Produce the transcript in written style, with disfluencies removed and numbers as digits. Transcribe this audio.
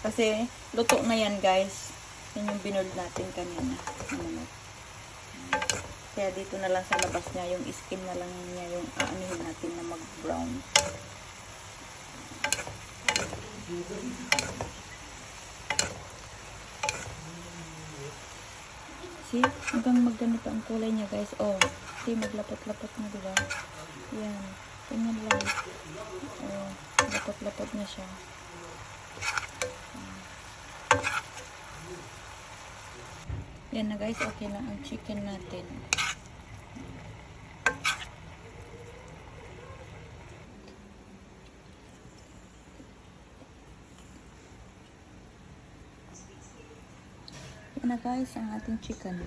Kasi luto na yan guys. Yan yung binold natin kanina. Kaya dito na lang sa labas niya, yung skin na lang niya yung aanihin natin na mag-brown. See? Hanggang magganito ang kulay niya guys. Oh, see, maglapat-lapat na diba? Yan. Tingnan lang. Oh, lapat-lapat na siya. Yan na guys, okay lang ang chicken natin. Yan na guys, ang ating chicken.